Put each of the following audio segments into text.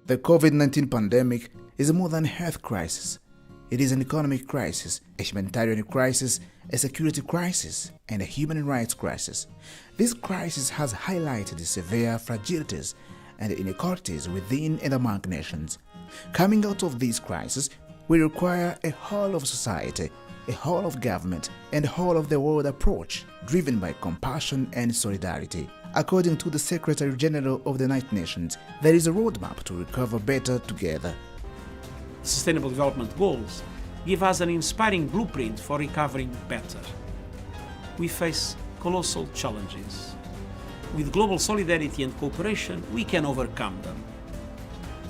The COVID-19 pandemic is more than a health crisis. It is an economic crisis, a humanitarian crisis, a security crisis, and a human rights crisis. This crisis has highlighted the severe fragilities and inequalities within and among nations. Coming out of this crisis, we require a whole of society, a whole of government, and a whole of the world approach driven by compassion and solidarity. According to the Secretary General of the United Nations, there is a roadmap to recover better together. Sustainable Development Goals give us an inspiring blueprint for recovering better. We face colossal challenges. With global solidarity and cooperation, we can overcome them.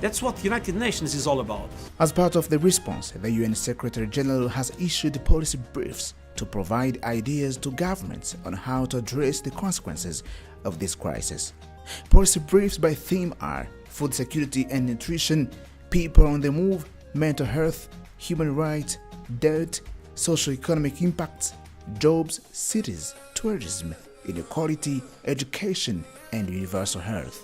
That's what United Nations is all about. As part of the response, the UN Secretary General has issued policy briefs to provide ideas to governments on how to address the consequences of this crisis. Policy briefs by theme are food security and nutrition, people on the move, mental health, human rights, debt, socio-economic impacts, jobs, cities, tourism, inequality, education, and universal health.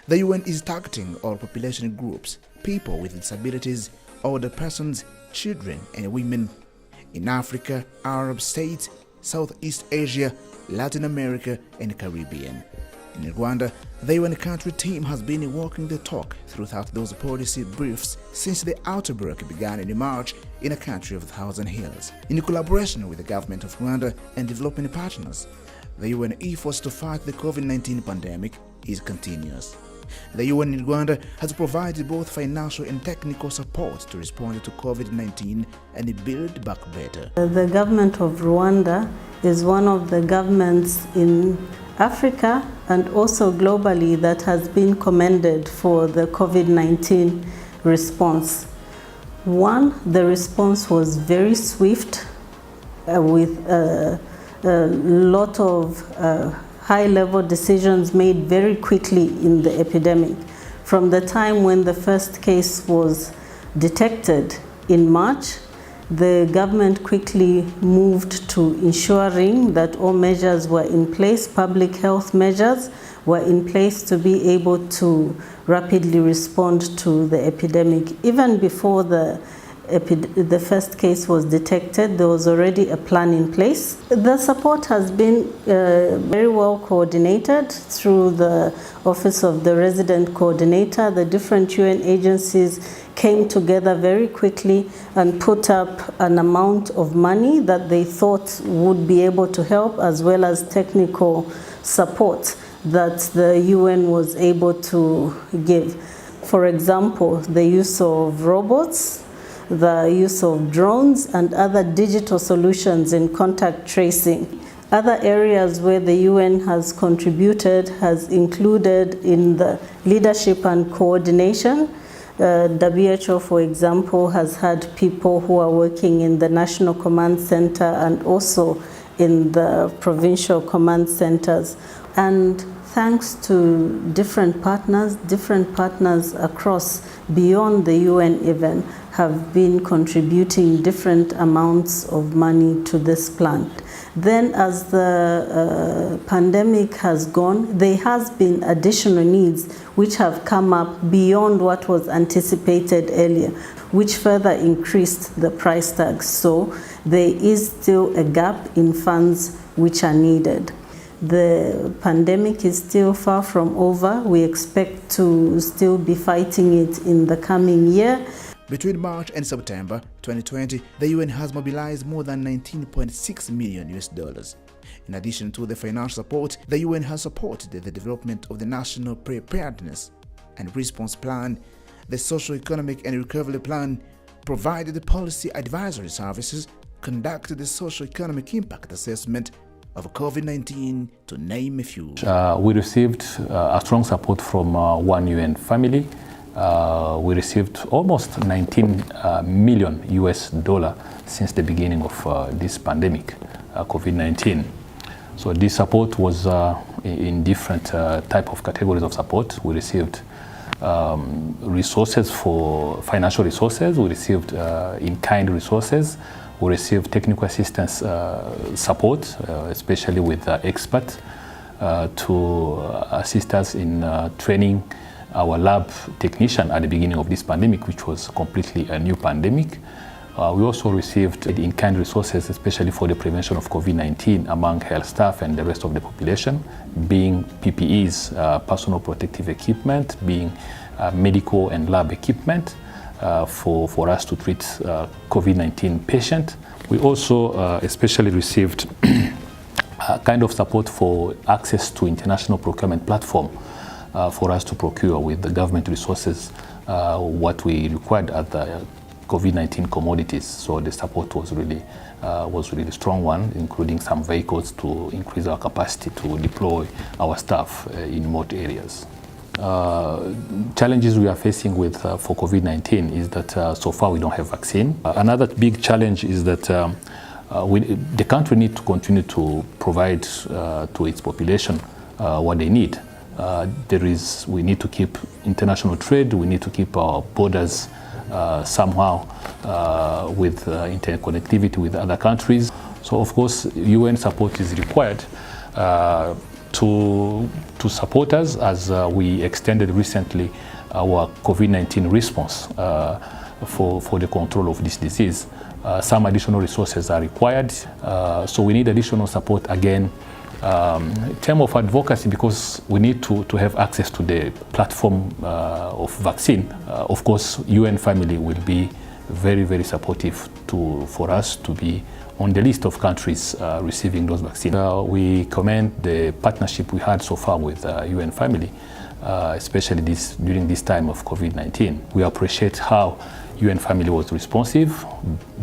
The UN is targeting all population groups, people with disabilities, older persons, children, and women in Africa, Arab states, Southeast Asia, Latin America, and Caribbean. In Rwanda, the UN country team has been walking the talk throughout those policy briefs since the outbreak began in March in a country of 1,000 hills. In collaboration with the Government of Rwanda and developing partners, the UN efforts to fight the COVID-19 pandemic is continuous. The UN in Rwanda has provided both financial and technical support to respond to COVID-19 and build back better. The government of Rwanda is one of the governments in Africa and also globally that has been commended for the COVID-19 response. One, the response was very swift with a lot of high-level decisions made very quickly in the epidemic. From the time when the first case was detected in March, the government quickly moved to ensuring that all measures were in place, public health measures were in place to be able to rapidly respond to the epidemic. Even before the first case was detected, there was already a plan in place. The support has been very well coordinated through the Office of the Resident Coordinator. The different UN agencies came together very quickly and put up an amount of money that they thought would be able to help, as well as technical support that the UN was able to give. For example, the use of robots, the use of drones and other digital solutions in contact tracing. Other areas where the UN has contributed has included in the leadership and coordination. WHO, for example, has had people who are working in the National Command Center and also in the provincial command centers. And thanks to different partners across beyond the UN even have been contributing different amounts of money to this plan. Then as the pandemic has gone, there has been additional needs which have come up beyond what was anticipated earlier, which further increased the price tag. So there is still a gap in funds which are needed. The pandemic is still far from over. We expect to still be fighting it in the coming year. Between March and September 2020, the UN has mobilized more than $19.6 million. In addition to the financial support, the UN has supported the development of the National Preparedness and Response Plan, the Socio-Economic and Recovery Plan, provided the policy advisory services, conducted the socio-economic impact assessment of COVID-19, to name a few. We received a strong support from one UN family. We received almost 19 million US dollar since the beginning of this pandemic, COVID-19. So this support was in different type of categories of support. We received resources for financial resources. We received in-kind resources. We received technical assistance support, especially with experts to assist us in training our lab technician at the beginning of this pandemic, which was completely a new pandemic. We also received in-kind resources, especially for the prevention of COVID-19 among health staff and the rest of the population, being PPEs, personal protective equipment, being medical and lab equipment for us to treat COVID-19 patients. We also especially received kind of support for access to international procurement platform for us to procure with the government resources what we required at the COVID-19 commodities. So the support was really a strong one, including some vehicles to increase our capacity to deploy our staff in remote areas. Challenges we are facing with for COVID-19 is that so far we don't have vaccine. Another big challenge is that the country needs to continue to provide to its population what they need. We need to keep international trade, we need to keep our borders somehow with interconnectivity with other countries. So of course UN support is required to support us as we extended recently our COVID-19 response for the control of this disease. Some additional resources are required, so we need additional support again in terms of advocacy, because we need to have access to the platform of vaccine. Of course, UN family will be very, very supportive for us to be on the list of countries receiving those vaccines. We commend the partnership we had so far with UN family, especially during this time of COVID-19. We appreciate how UN family was responsive,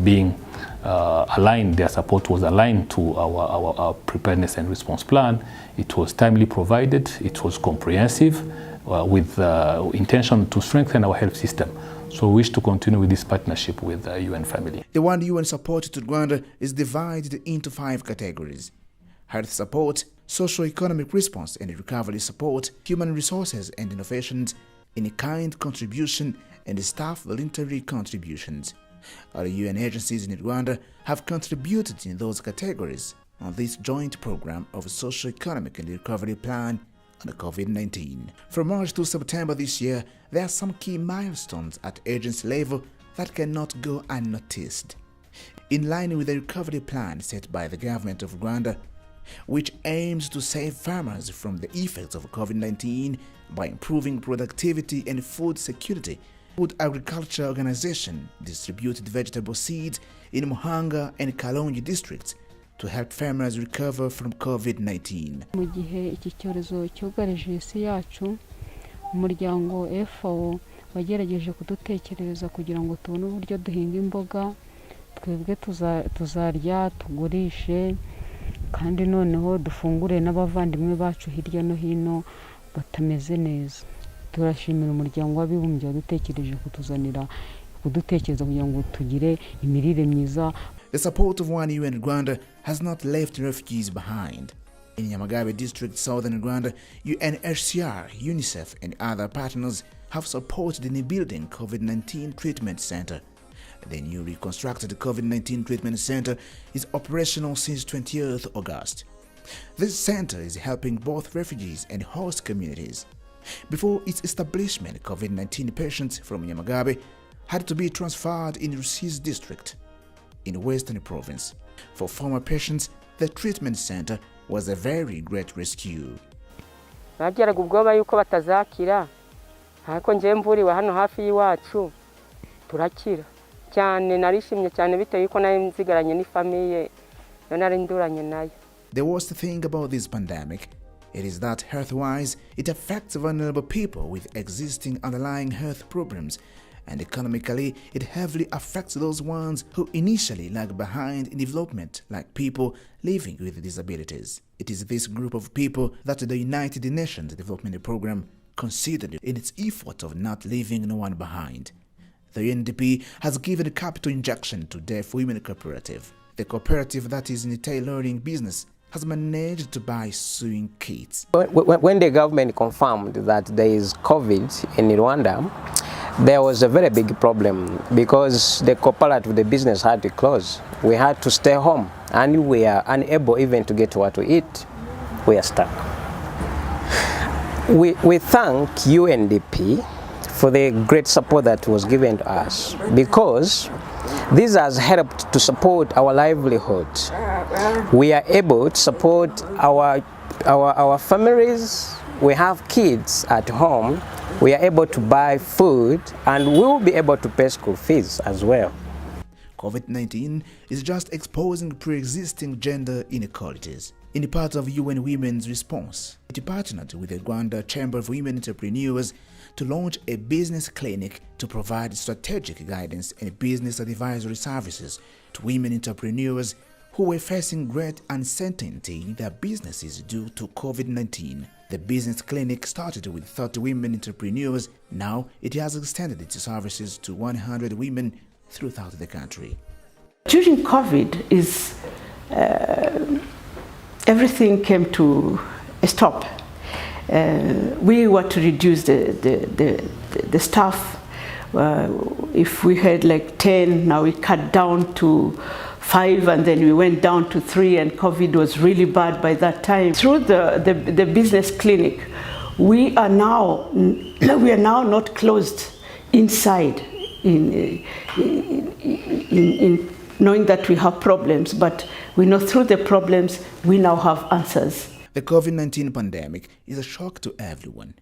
being aligned, their support was aligned to our preparedness and response plan. It was timely provided, it was comprehensive, with intention to strengthen our health system. So we wish to continue with this partnership with the UN family. The one UN support to Rwanda is divided into 5 categories: health support, socio-economic response and recovery support, human resources and innovations, in-kind contribution, and staff voluntary contributions. Other UN agencies in Rwanda have contributed in those categories on this joint program of socio-economic and recovery plan on the COVID-19. From March to September this year, there are some key milestones at agency level that cannot go unnoticed. In line with the recovery plan set by the Government of Rwanda, which aims to save farmers from the effects of COVID-19 by improving productivity and food security, Food Agriculture Organization distributed vegetable seeds in Muhanga and Kalonji districts to help farmers recover from COVID-19. Mu gihe iki cyorezo cyugarije isi yacu, umuryango FAO wagerageje kudutekerereza kugira ngo tubone uburyo duhinga imboga, twebwe tuzarya, tugurishe, kandi noneho dufungure n'abavandimwe bacu hirya no hino batameze neza. Turashimira umuryango w'abibumbye wadutekereje kudutekereza kugira ngo tugire imirire myiza. The support of One UN Rwanda has not left refugees behind. In Nyamagabe district, southern Rwanda, UNHCR, UNICEF and other partners have supported in building COVID-19 treatment center. The newly constructed COVID-19 treatment center is operational since 20th August. This center is helping both refugees and host communities. Before its establishment, COVID-19 patients from Nyamagabe had to be transferred in Rusizi district in Western province. For former patients, the treatment center was a very great rescue. Bagiraga ubwoba yuko batazakira, ariko nje mvuriwe hano hafi y'iwacu turakira cyane. Narishimye cyane bitewe yuko nayo nzigaranye ni famille nari nduranye nayo. The worst thing about this pandemic, it is that health-wise, it affects vulnerable people with existing underlying health problems, and economically, it heavily affects those ones who initially lag behind in development, like people living with disabilities. It is this group of people that the United Nations Development Programme considered in its effort of not leaving no one behind. The UNDP has given a capital injection to Deaf Women Cooperative. The cooperative that is in the tailoring business has managed to buy sewing kits. When the government confirmed that there is COVID in Rwanda, there was a very big problem because the cooperative, the business had to close. We had to stay home and we are unable even to get what to eat. We are stuck. We thank UNDP for the great support that was given to us, because this has helped to support our livelihood. We are able to support our families. We have kids at home. We are able to buy food, and we will be able to pay school fees as well. COVID-19 is just exposing pre-existing gender inequalities. In the part of UN Women's response, it partnered with the Rwanda Chamber of Women Entrepreneurs to launch a business clinic to provide strategic guidance and business advisory services to women entrepreneurs who were facing great uncertainty in their businesses due to COVID-19. The business clinic started with 30 women entrepreneurs. Now it has extended its services to 100 women throughout the country. During COVID, everything came to a stop. We were to reduce the staff. If we had like 10, now we cut down to 5, and then we went down to 3, and COVID was really bad by that time. Through the business clinic, we are now not closed inside in knowing that we have problems, but we know through the problems we now have answers. The COVID-19 pandemic is a shock to everyone,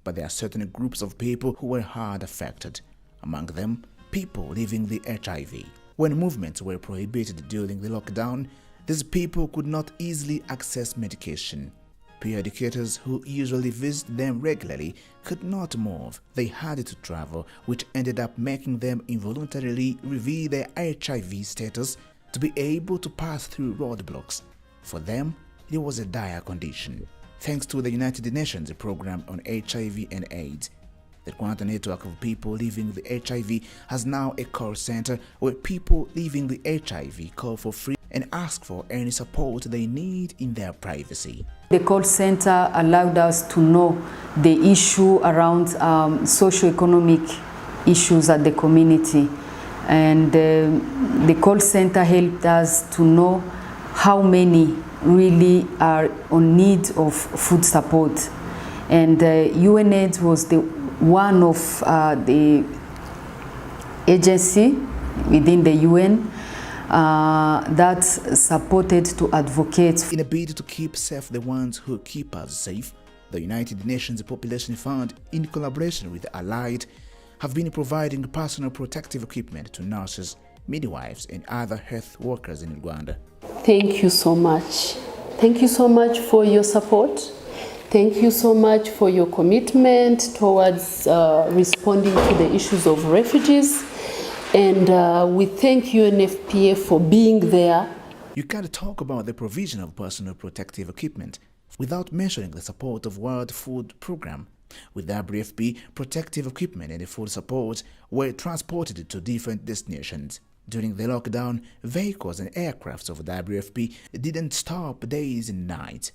but there are certain groups of people who were hard affected. Among them, people living the HIV. When movements were prohibited during the lockdown, these people could not easily access medication. Peer educators who usually visit them regularly could not move. They had to travel, which ended up making them involuntarily reveal their HIV status to be able to pass through roadblocks. For them, it was a dire condition. Thanks to the United Nations program on HIV and AIDS, the Rwanda network of people living with HIV has now a call center where people living with HIV call for free and ask for any support they need in their privacy. The call center allowed us to know the issue around socio-economic issues at the community, and the call center helped us to know how many really are on need of food support. And UNAIDS was one of the agency within the UN that supported to advocate. In a bid to keep safe the ones who keep us safe, the United Nations Population Fund, in collaboration with Allied, have been providing personal protective equipment to nurses, midwives, and other health workers in Rwanda. Thank you so much. Thank you so much for your support. Thank you so much for your commitment towards responding to the issues of refugees. And we thank UNFPA for being there. You can't talk about the provision of personal protective equipment without mentioning the support of World Food Programme. With WFP, protective equipment and food support were transported to different destinations. During the lockdown, vehicles and aircrafts of WFP didn't stop days and nights.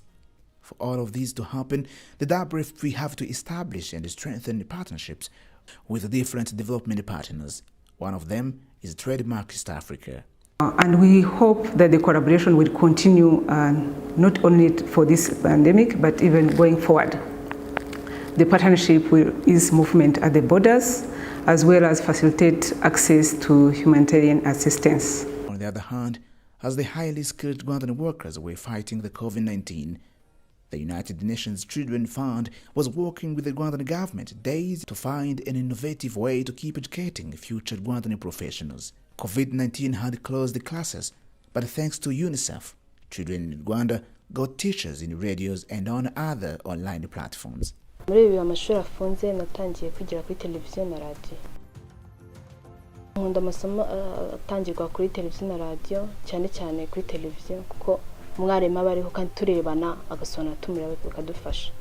For all of this to happen, the WFP have to establish and strengthen partnerships with different development partners. One of them is Trademark East Africa. And we hope that the collaboration will continue not only for this pandemic, but even going forward. The partnership will ease movement at the borders, as well as facilitate access to humanitarian assistance. On the other hand, as the highly skilled Rwandan workers were fighting the COVID-19, the United Nations Children Fund was working with the Rwandan government days to find an innovative way to keep educating future Rwandan professionals. COVID-19 had closed the classes, but thanks to UNICEF, children in Rwanda got teachers in radios and on other online platforms. Muri ibi amashuri afunze natangiye kwigira kuri televiziyo na radio. Nkunda amasomo atangirwa kuri televiziyo na radio, cyane cyane kuri televiziyo kuko umwarimu aba ariho kandi turebana agasona tumira bakadufasha.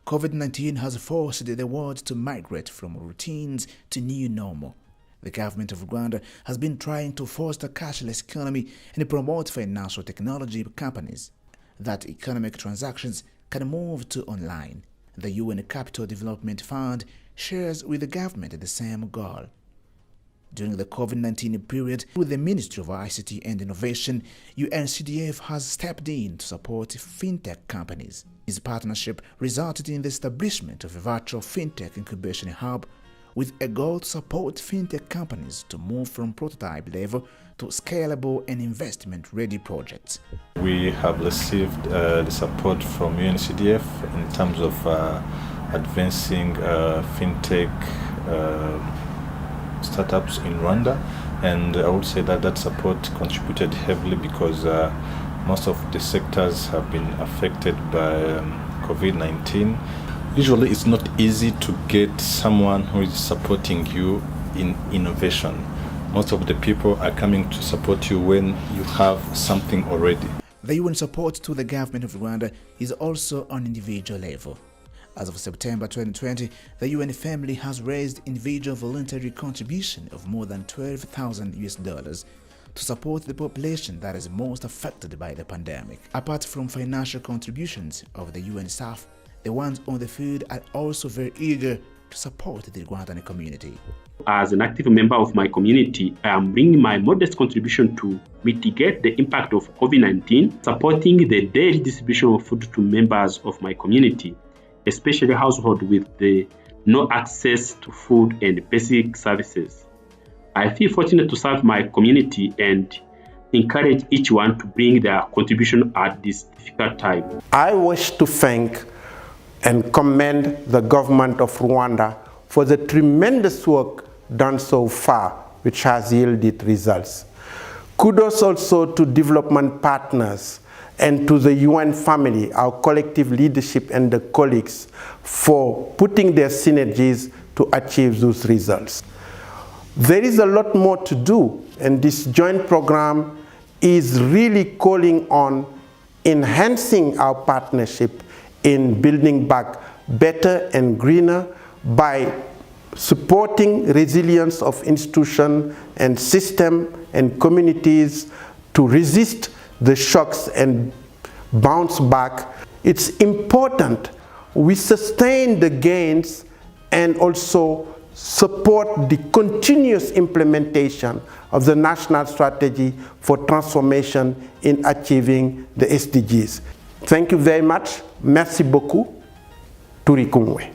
COVID-19 has forced the world to migrate from routines to new normal. The government of Rwanda has been trying to foster a cashless economy and promote financial technology companies that economic transactions can move to online. The UN Capital Development Fund shares with the government the same goal. During the COVID-19 period, with the Ministry of ICT and Innovation, UNCDF has stepped in to support fintech companies. This partnership resulted in the establishment of a virtual fintech incubation hub with a goal to support fintech companies to move from prototype level to scalable and investment-ready projects. We have received the support from UNCDF in terms of advancing fintech startups in Rwanda, and I would say that that support contributed heavily because most of the sectors have been affected by COVID-19. Usually it's not easy to get someone who is supporting you in innovation. Most of the people are coming to support you when you have something already. The UN support to the government of Rwanda is also on individual level. As of September 2020, the UN family has raised individual voluntary contribution of more than $12,000 to support the population that is most affected by the pandemic. Apart from financial contributions of the UN staff, the ones on the field are also very eager to support the Rwandan community. As an active member of my community, I am bringing my modest contribution to mitigate the impact of COVID-19, supporting the daily distribution of food to members of my community, especially households with no access to food and basic services. I feel fortunate to serve my community and encourage each one to bring their contribution at this difficult time. I wish to thank and commend the government of Rwanda for the tremendous work done so far, which has yielded results. Kudos also to development partners and to the UN family, our collective leadership and the colleagues for putting their synergies to achieve those results. There is a lot more to do, and this joint program is really calling on enhancing our partnership in building back better and greener by supporting resilience of institutions and system and communities to resist the shocks and bounce back. It's important we sustain the gains and also support the continuous implementation of the national strategy for transformation in achieving the SDGs. Thank you very much. Merci beaucoup. Turi kumwe.